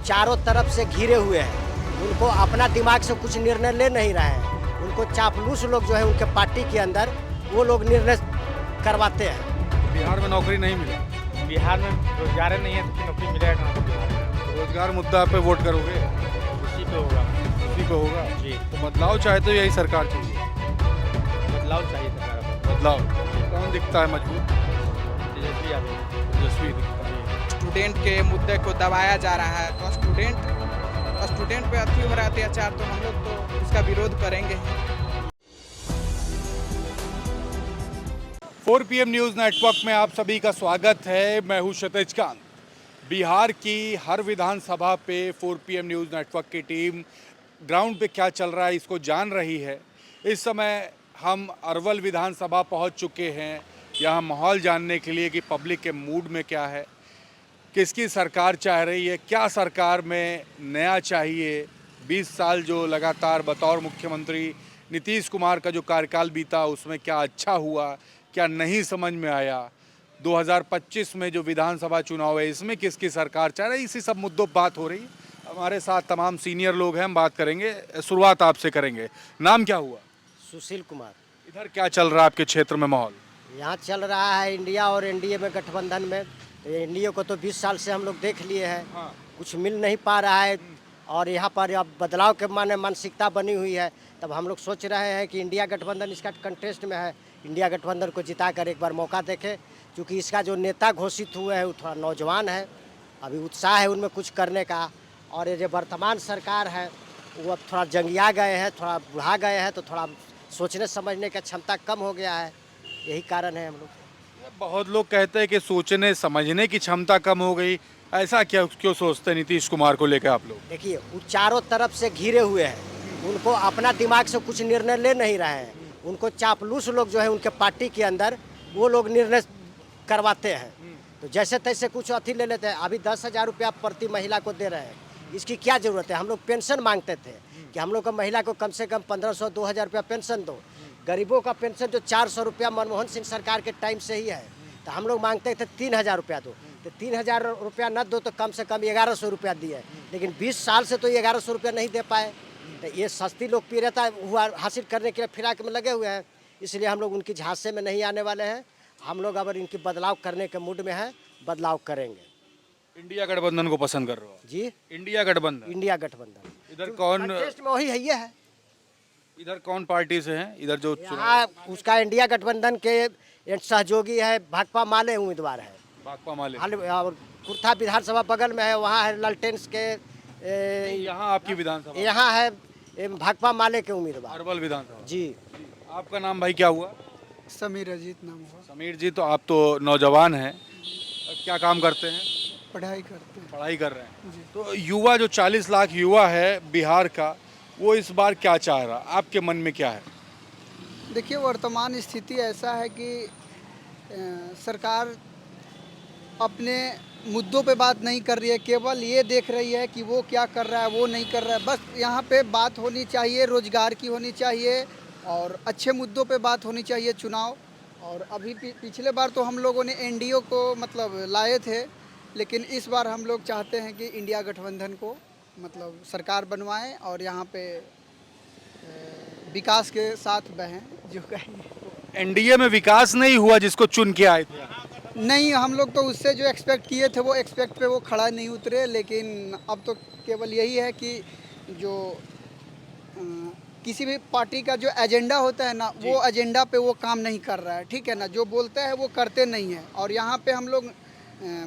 चारों तरफ से घिरे हुए हैं। उनको अपना दिमाग से कुछ निर्णय ले नहीं रहे हैं। उनको चापलूस लोग जो है उनके पार्टी के अंदर वो लोग निर्णय करवाते हैं। बिहार में नौकरी नहीं मिला, बिहार में रोजगार नहीं है तो नौकरी मिलेगा कहाँ से बिहार में? रोजगार मुद्दा पे वोट करोगे? उसी पे होगा। उसी पे होगा। जी, तो बदलाव चाहे तो यही सरकार चाहिए। बदलाव चाहिए सरकार को। बदलाव कौन दिखता है मजबूत? तेजस्वी यादव। तेजस्वी दिखता है। स्टूडेंट के मुद्दे को दबाया जा रहा है तो स्टूडेंट पे अति हो रहा है अत्याचार, तो हम लोग तो उसका विरोध करेंगे। 4 PM न्यूज़ नेटवर्क में आप सभी का स्वागत है। मैं हूं क्षितिज कांत। बिहार की हर विधानसभा पे 4 PM न्यूज़ नेटवर्क की टीम ग्राउंड पे क्या चल रहा है इसको जान रही है। इस समय हम अरवल विधानसभा पहुंच चुके हैं, यहाँ माहौल जानने के लिए कि पब्लिक के मूड में क्या है, किसकी सरकार चाह रही है, क्या सरकार में नया चाहिए। 20 साल जो लगातार बतौर मुख्यमंत्री नीतीश कुमार का जो कार्यकाल बीता उसमें क्या अच्छा हुआ, क्या नहीं समझ में आया। 2025 में जो विधानसभा चुनाव है इसमें किसकी सरकार चाह रही है, इसी सब मुद्दों पर बात हो रही है। हमारे साथ तमाम सीनियर लोग हैं, हम बात करेंगे। शुरुआत आपसे करेंगे, नाम क्या हुआ? सुशील कुमार। इधर क्या चल रहा है आपके क्षेत्र में माहौल? यहाँ चल रहा है इंडिया और एनडीए में गठबंधन में। तो एनडीए को तो 20 साल से हम लोग देख लिए हैं। हाँ। कुछ मिल नहीं पा रहा है और यहाँ पर अब बदलाव के मानसिकता बनी हुई है। तब हम लोग सोच रहे हैं कि इंडिया गठबंधन इसका कंटेस्ट में है, इंडिया गठबंधन को जिता कर एक बार मौका देखें। क्योंकि इसका जो नेता घोषित हुए हैं वो थोड़ा नौजवान है, अभी उत्साह है उनमें कुछ करने का। और ये जो वर्तमान सरकार है वो अब थोड़ा जंगिया गए हैं, थोड़ा बुढ़ा गए हैं, तो थोड़ा सोचने समझने का क्षमता कम हो गया है। यही कारण है हम लोग। बहुत लोग कहते हैं कि सोचने समझने की क्षमता कम हो गई। ऐसा क्यों सोचते हैं नीतीश कुमार को लेकर आप लोग? देखिए, वो चारों तरफ से घिरे हुए हैं। उनको अपना दिमाग से कुछ निर्णय ले नहीं रहे हैं। उनको चापलूस लोग जो है उनके पार्टी के अंदर वो लोग निर्णय करवाते हैं। तो जैसे तैसे कुछ अथी ले लेते हैं। अभी 10,000 रुपया प्रति महिला को दे रहे हैं। इसकी क्या ज़रूरत है? हम लोग पेंशन मांगते थे कि हम लोग को महिला को कम से कम 1500-2000 रुपया पेंशन दो। गरीबों का पेंशन जो 400 रुपया मनमोहन सिंह सरकार के टाइम से ही है। तो हम लोग मांगते थे 3000 रुपया दो। तो 3000 रुपया न दो तो कम से कम 1100 रुपया दिए। लेकिन 20 साल से तो 1100 रुपया नहीं दे पाए। तो ये सस्ती लोकप्रियता हुआ हासिल करने के लिए फिराक में लगे हुए हैं। इसलिए हम लोग उनकी झांसे में नहीं आने वाले हैं। हम लोग अगर इनकी बदलाव करने के मूड में हैं, बदलाव करेंगे। इंडिया गठबंधन को पसंद कर रहे हो? जी, इंडिया गठबंधन। इंडिया गठबंधन। इधर कौन, कंटेस्ट में वही है, ये है। इधर कौन पार्टी से हैं? इधर जो यहाँ उसका इंडिया गठबंधन के सहयोगी है, भाकपा माले उम्मीदवार है। भाकपा माले। और कुर्था विधानसभा बगल में है, वहाँ है ललटेंस के यहाँ आपकी विधानसभा? यहाँ है भाकपा माले के उम्मीदवार। अरवल विधानसभा। जी। आपका नाम भाई क्या हुआ? समीर अजीत नाम हुआ। समीर जी, तो आप तो नौजवान हैं, क्या काम करते हैं? पढ़ाई करते हैं। पढ़ाई कर रहे हैं। तो युवा जो 40 लाख युवा है बिहार का, वो इस बार क्या चाह रहा, आपके मन में क्या है? देखिए, वर्तमान स्थिति ऐसा है कि सरकार अपने मुद्दों पे बात नहीं कर रही है, केवल ये देख रही है कि वो क्या कर रहा है, वो नहीं कर रहा है। बस यहाँ पे बात होनी चाहिए, रोजगार की होनी चाहिए और अच्छे मुद्दों पे बात होनी चाहिए। चुनाव और अभी पिछले बार तो हम लोगों ने एनडीए को मतलब लाए थे, लेकिन इस बार हम लोग चाहते हैं कि इंडिया गठबंधन को मतलब सरकार बनवाएं और यहाँ पे विकास के साथ बहें, जो कहेंगे। एनडीए में विकास नहीं हुआ जिसको चुन के आए थे? नहीं, हम लोग तो उससे जो एक्सपेक्ट किए थे वो एक्सपेक्ट पे वो खड़ा नहीं उतरे। लेकिन अब तो केवल यही है कि जो किसी भी पार्टी का जो एजेंडा होता है ना, वो एजेंडा पे वो काम नहीं कर रहा है, ठीक है ना। जो बोलते हैं वो करते नहीं हैं और यहाँ पे हम लोग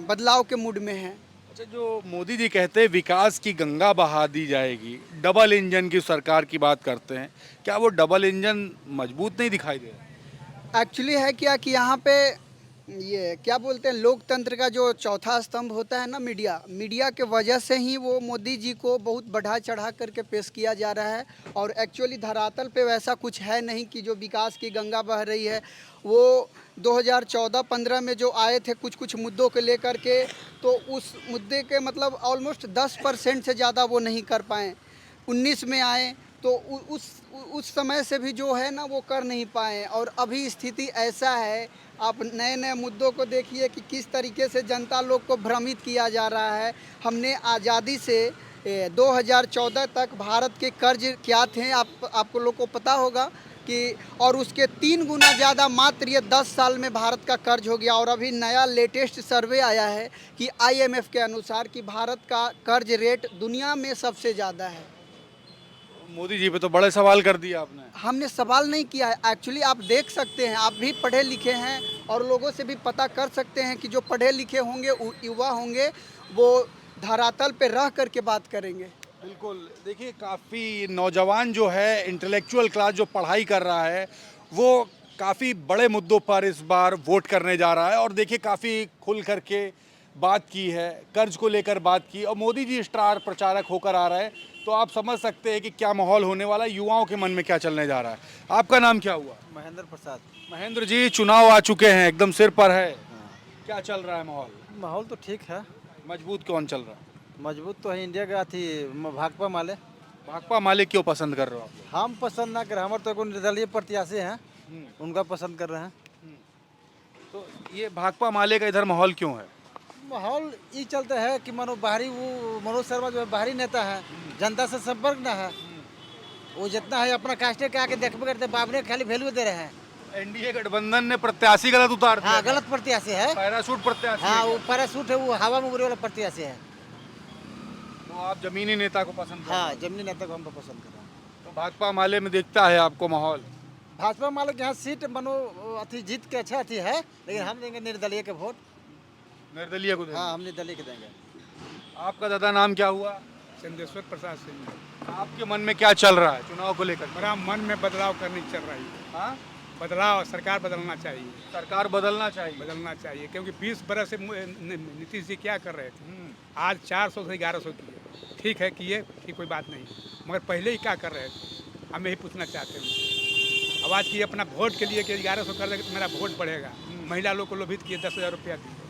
बदलाव के मूड में हैं। अच्छा, जो मोदी जी कहते हैं विकास की गंगा बहा दी जाएगी, डबल इंजन की सरकार की बात करते हैं, क्या वो डबल इंजन मजबूत नहीं दिखाई दे रहा? एक्चुअली है क्या कि यहाँ पे ये क्या बोलते हैं, लोकतंत्र का जो चौथा स्तंभ होता है ना, मीडिया के वजह से ही वो मोदी जी को बहुत बढ़ा चढ़ा करके पेश किया जा रहा है। और एक्चुअली धरातल पे वैसा कुछ है नहीं कि जो विकास की गंगा बह रही है। वो 2014-15 में जो आए थे कुछ मुद्दों को लेकर के, तो उस मुद्दे के मतलब ऑलमोस्ट 10% से ज़्यादा वो नहीं कर पाए। 19 में आए, तो उस समय से भी जो है ना वो कर नहीं पाए। और अभी स्थिति ऐसा है, आप नए नए मुद्दों को देखिए कि किस तरीके से जनता लोग को भ्रमित किया जा रहा है। हमने आज़ादी से 2014 तक भारत के कर्ज क्या थे आपको लोग को पता होगा कि, और उसके 3 गुना ज़्यादा मात्र ये 10 साल में भारत का कर्ज हो गया। और अभी नया लेटेस्ट सर्वे आया है कि IMF के अनुसार कि भारत का कर्ज रेट दुनिया में सबसे ज़्यादा है। मोदी जी पे तो बड़े सवाल कर दिया आपने। हमने सवाल नहीं किया है, एक्चुअली आप देख सकते हैं, आप भी पढ़े लिखे हैं और लोगों से भी पता कर सकते हैं कि जो पढ़े लिखे होंगे, युवा होंगे, वो धरातल पे रह करके बात करेंगे। बिल्कुल, देखिए काफ़ी नौजवान जो है, इंटेलेक्चुअल क्लास जो पढ़ाई कर रहा है, वो काफ़ी बड़े मुद्दों पर इस बार वोट करने जा रहा है। और देखिए काफ़ी खुल करके बात की है, कर्ज को लेकर बात की, और मोदी जी स्टार प्रचारक होकर आ रहे हैं, तो आप समझ सकते हैं कि क्या माहौल होने वाला है, युवाओं के मन में क्या चलने जा रहा है। आपका नाम क्या हुआ? महेंद्र प्रसाद। महेंद्र जी, चुनाव आ चुके हैं, एकदम सिर पर है, क्या चल रहा है माहौल? माहौल तो ठीक है, मजबूत कौन चल रहा है? मजबूत तो है इंडिया का थी भाकपा माले। भाकपा माले क्यों पसंद कर रहे हो आप लोग? हम पसंद ना कर, हमारे तो एगो निर्दलीय प्रत्याशी हैं, उनका पसंद कर रहे हैं। तो ये भाकपा माले का इधर माहौल क्यों है? माहौल ये चलता है कि मनोज शर्मा जो है बाहरी नेता है, जनता से संपर्क ना है, वो जितना है अपना कास्टे के आके देखबे करते, बाबरे खाली वैल्यू दे रहे हैं। एनडीए गठबंधन ने प्रत्याशी गलत उतार दिया। हाँ, गलत प्रत्याशी है। पैराशूट प्रत्याशी। हाँ, वो पैराशूट है, वो हवा में उड़ने वाला प्रत्याशी है। तो आप जमीनी नेता को पसंद करते हैं? हाँ, जमीनी नेता को हम तो पसंद कर रहे हैं। तो भाकपा माले में दिखता है आपको माहौल? भाजपा माले के यहाँ सीट जीत के अच्छा अथी है, लेकिन हम देंगे निर्दलीय के वोट। निर्दलीय को देंगे? हाँ, हम निर्दलीय के देंगे। आपका दादा नाम क्या हुआ? चंदेश्वर प्रसाद सिंह। आपके मन में क्या चल रहा है चुनाव को लेकर? मेरा मन में बदलाव करनी चल रही है। हाँ, बदलाव, सरकार बदलना चाहिए, सरकार बदलना चाहिए। बदलना चाहिए, क्योंकि 20 बरस से नीतीश जी क्या कर रहे थे। आज 400 से 1100 किए, ठीक है किए, ठीक, कोई बात नहीं, मगर पहले ही क्या कर रहे थे, हम यही पूछना चाहते हैं। अब आज की अपना वोट के लिए कि 1100 कर देंगे तो मेरा वोट बढ़ेगा। महिला लोग को लोभित किए, 10,000 रुपया दिए।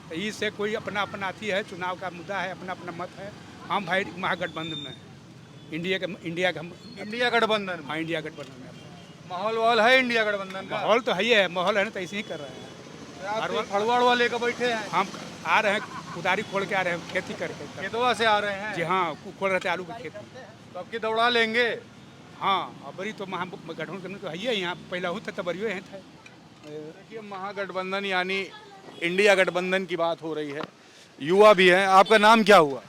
तो इससे कोई अपना अपना अथी है, चुनाव का मुद्दा है, अपना अपना मत है। हम भाई महागठबंधन में इंडिया गठबंधन। हाँ, इंडिया गठबंधन में माहौल है इंडिया गठबंधन का? माहौल तो है ही है, माहौल है ना, तो ऐसे ही कर रहे हैं। आप तो खड़वाड़ वाले का बैठे हैं? हम आ रहे हैं, कुदारी खोल के आ रहे हैं, खेती करके। खेतवा से आ रहे हैं? जी हाँ, खोल रहे थे आलू की खेती। तो अब की दौड़ा लेंगे? हाँ, और बड़ी तो गठबंधन तो है ही है, यहाँ पहला हो था बरियो यहाँ था। देखिए महागठबंधन यानी इंडिया गठबंधन की बात हो रही है, युवा भी हैं। आपका नाम क्या हुआ?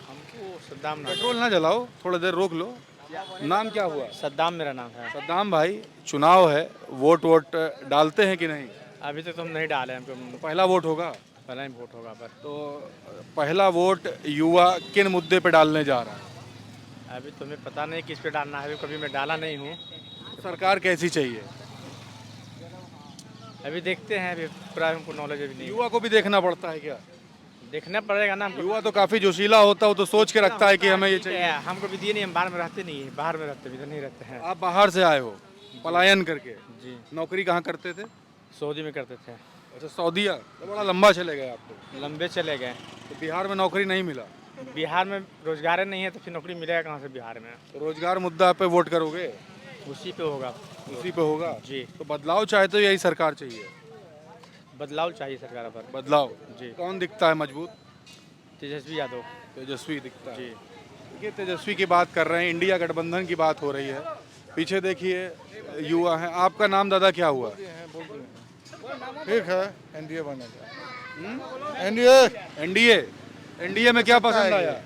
हमको सद्दाम नाम। पेट्रोल ना जलाओ, थोड़ा देर रोक लो। नाम क्या हुआ? सद्दाम मेरा नाम है। सद्दाम भाई, चुनाव है, वोट डालते हैं कि नहीं? अभी तक तो हम नहीं डाले, हमको तो पहला वोट होगा? पहला ही वोट होगा। पर तो पहला वोट युवा किन मुद्दे पे डालने जा रहा है? अभी तुम्हें पता नहीं किस पे डालना है, कभी मैं डाला नहीं हूँ। सरकार कैसी चाहिए? अभी देखते हैं, अभी पूरा हमको नॉलेज अभी नहीं। युवा को भी देखना पड़ता है क्या? देखना पड़ेगा ना। युवा तो काफी जोशीला होता है, तो सोच के रखता है कि हमें ये चाहिए। हमको भी दिए नहीं, हम बाहर में रहते नहीं है, बाहर में रहते भी तो नहीं रहते हैं। आप बाहर से आए हो पलायन करके? जी। नौकरी कहाँ करते थे? सऊदी में करते थे। अच्छा, सऊदीया। तो बड़ा लंबा चले गए आप तो। लंबे चले गए। तो बिहार में नौकरी नहीं मिला? बिहार में रोजगार नहीं है, तो फिर नौकरी मिलेगा कहाँ से बिहार में? तो रोजगार मुद्दा पे वोट करोगे? उसी पे होगा। उसी पे होगा जी। तो बदलाव चाहे तो यही सरकार चाहिए? बदलाव चाहिए सरकार पर। बदलाव जी। कौन दिखता है मजबूत? तेजस्वी यादव। तेजस्वी दिखता है। जी। देखिए तेजस्वी की बात कर रहे हैं, इंडिया गठबंधन की बात हो रही है। पीछे देखिए युवा हैं। आपका नाम दादा क्या हुआ? ठीक है, एनडीए बनेगा। एनडीए एनडीए में क्या पसंद आया?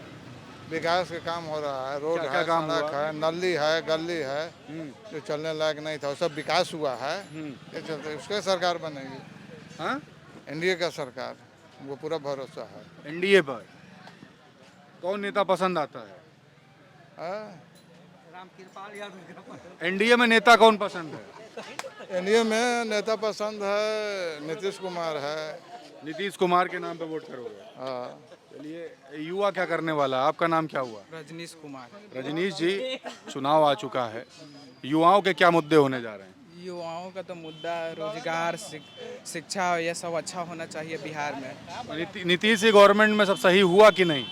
विकास के काम हो रहा है, रोड क्या है, काम सड़क हुआ? है, नली है, गली है, जो चलने लायक नहीं था वो सब विकास हुआ है। ये चलते उसके सरकार बनेगी। हाँ, एनडीए का सरकार, वो पूरा भरोसा है। एनडीए पर कौन नेता पसंद आता है? हाँ? एनडीए में नेता कौन पसंद है? एनडीए में नेता पसंद है, नीतीश कुमार है। नीतीश कुमार के नाम पे वोट करोगे? हाँ। चलिए, युवा क्या करने वाला? आपका नाम क्या हुआ? रजनीश कुमार। रजनीश जी, चुनाव आ चुका है, युवाओं के क्या मुद्दे होने जा रहे हैं? युवाओं का तो मुद्दा रोजगार, शिक्षा, ये सब अच्छा होना चाहिए बिहार में। नीतीश की गवर्नमेंट में सब सही हुआ कि नहीं?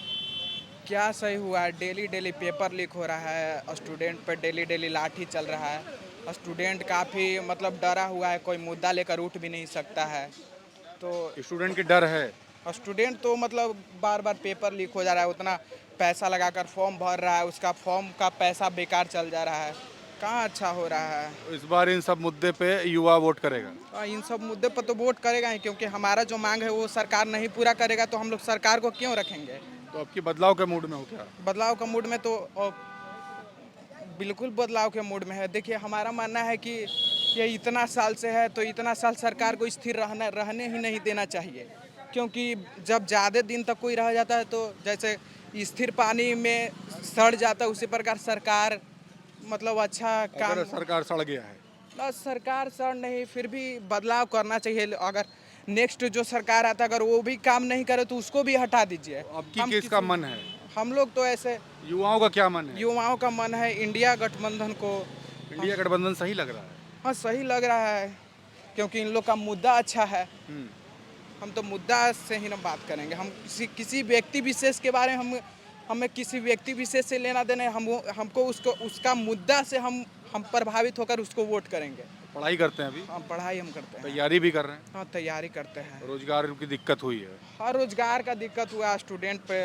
क्या सही हुआ है? डेली डेली पेपर लीक हो रहा है, स्टूडेंट पर डेली डेली लाठी चल रहा है। स्टूडेंट काफ़ी मतलब डरा हुआ है, कोई मुद्दा लेकर उठ भी नहीं सकता है। तो स्टूडेंट की डर है। स्टूडेंट तो मतलब बार बार पेपर लीक हो जा रहा है, उतना पैसा लगाकर फॉर्म भर रहा है, उसका फॉर्म का पैसा बेकार चल जा रहा है, कहाँ अच्छा हो रहा है। तो इस बार इन सब मुद्दे पे युवा वोट करेगा। इन सब मुद्दे पर तो वोट करेगा ही, क्योंकि हमारा जो मांग है वो सरकार नहीं पूरा करेगा तो हम लोग सरकार को क्यों रखेंगे। तो आपकी बदलाव के मूड में हो क्या? बदलाव का मूड में तो बिल्कुल बदलाव के मूड में है। देखिए हमारा मानना है कि ये इतना साल से है तो इतना साल सरकार को स्थिर रहने ही नहीं देना चाहिए, क्योंकि जब ज़्यादा दिन तक कोई रह जाता है तो जैसे स्थिर पानी में सड़ जाता है, उसी प्रकार सरकार मतलब अच्छा काम। अगर सरकार सड़ गया है बस सरकार सर नहीं, फिर भी बदलाव करना चाहिए। अगर नेक्स्ट जो सरकार आता है अगर वो भी काम नहीं करे तो उसको भी हटा दीजिए। आपकी किसका मन है? हम लोग तो ऐसे युवाओं का क्या मन है? युवाओं का मन है इंडिया गठबंधन को। इंडिया गठबंधन सही लग रहा है। हाँ सही लग रहा है, क्योंकि इन लोग का मुद्दा अच्छा है। हम तो मुद्दा से ही ना बात करेंगे, हम किसी व्यक्ति विशेष के बारे में हमें किसी व्यक्ति विशेष से लेना देना है। हमको उसका मुद्दा से हम प्रभावित होकर उसको वोट करेंगे। पढ़ाई करते हैं अभी? हाँ पढ़ाई हम करते हैं। तैयारी भी कर रहे हैं? हाँ तैयारी करते हैं। रोजगार की दिक्कत हुई है? हाँ रोजगार का दिक्कत हुआ, स्टूडेंट पे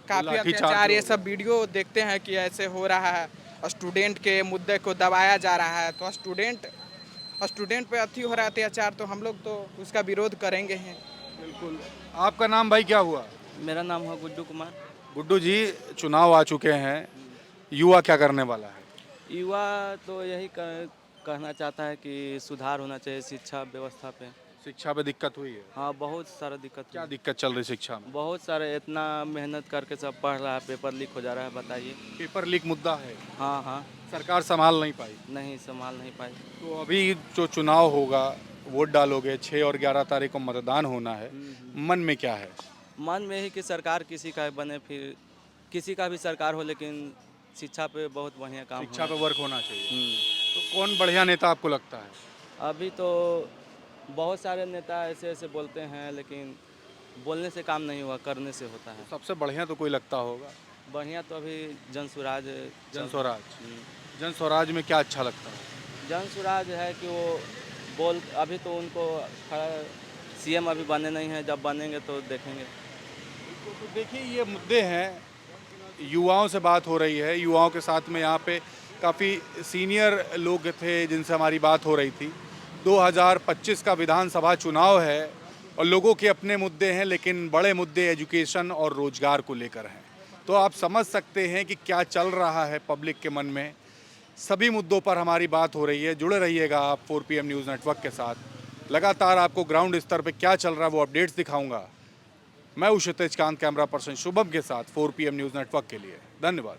काफ़ी लाठीचार्ज अत्याचार, ये हो सब वीडियो देखते हैं कि ऐसे हो रहा है, स्टूडेंट के मुद्दे को दबाया जा रहा है। तो स्टूडेंट पे अति हो रहा है अत्याचार, तो हम लोग तो उसका विरोध करेंगे ही। बिल्कुल। आपका नाम भाई क्या हुआ? मेरा नाम है गुड्डू कुमार। गुड्डू जी, चुनाव आ चुके हैं, युवा क्या करने वाला है? युवा तो यही कहना चाहता है कि सुधार होना चाहिए शिक्षा व्यवस्था पे। शिक्षा पे दिक्कत हुई है? हाँ बहुत सारा दिक्कत क्या हुई। दिक्कत चल रही शिक्षा में? बहुत सारे, इतना मेहनत करके सब पढ़ रहा है, पेपर लीक हो जा रहा है, बताइए। पेपर लीक मुद्दा है, हाँ हाँ, सरकार संभाल नहीं पाई। नहीं संभाल नहीं पाई। तो अभी जो चुनाव होगा, वोट डालोगे, 6 और 11 तारीख को मतदान होना है, मन में क्या है? मन में ही कि सरकार किसी का बने, फिर किसी का भी सरकार हो, लेकिन शिक्षा पे बहुत बढ़िया काम शिक्षा होना पे वर्क होना चाहिए। चाहिए। तो कौन बढ़िया नेता आपको लगता है? अभी तो बहुत सारे नेता ऐसे ऐसे बोलते हैं, लेकिन बोलने से काम नहीं हुआ, करने से होता है। सबसे बढ़िया तो कोई लगता होगा। बढ़िया तो अभी जनसुराज। जन स्वराज में क्या अच्छा लगता है? जनसुराज है कि वो अभी तो उनको सीएम अभी बने नहीं हैं, जब बनेंगे तो देखेंगे। तो देखिए ये मुद्दे हैं, युवाओं से बात हो रही है, युवाओं के साथ में यहाँ पे काफ़ी सीनियर लोग थे जिनसे हमारी बात हो रही थी। 2025 का विधानसभा चुनाव है और लोगों के अपने मुद्दे हैं, लेकिन बड़े मुद्दे एजुकेशन और रोजगार को लेकर हैं। तो आप समझ सकते हैं कि क्या चल रहा है पब्लिक के मन में। सभी मुद्दों पर हमारी बात हो रही है। जुड़े रहिएगा आप 4PM न्यूज़ नेटवर्क के साथ। लगातार आपको ग्राउंड स्तर पे क्या चल रहा है वो अपडेट्स दिखाऊंगा। मैं हूं क्षितिज कांत, कैमरा पर्सन शुभम के साथ 4PM न्यूज़ नेटवर्क के लिए। धन्यवाद।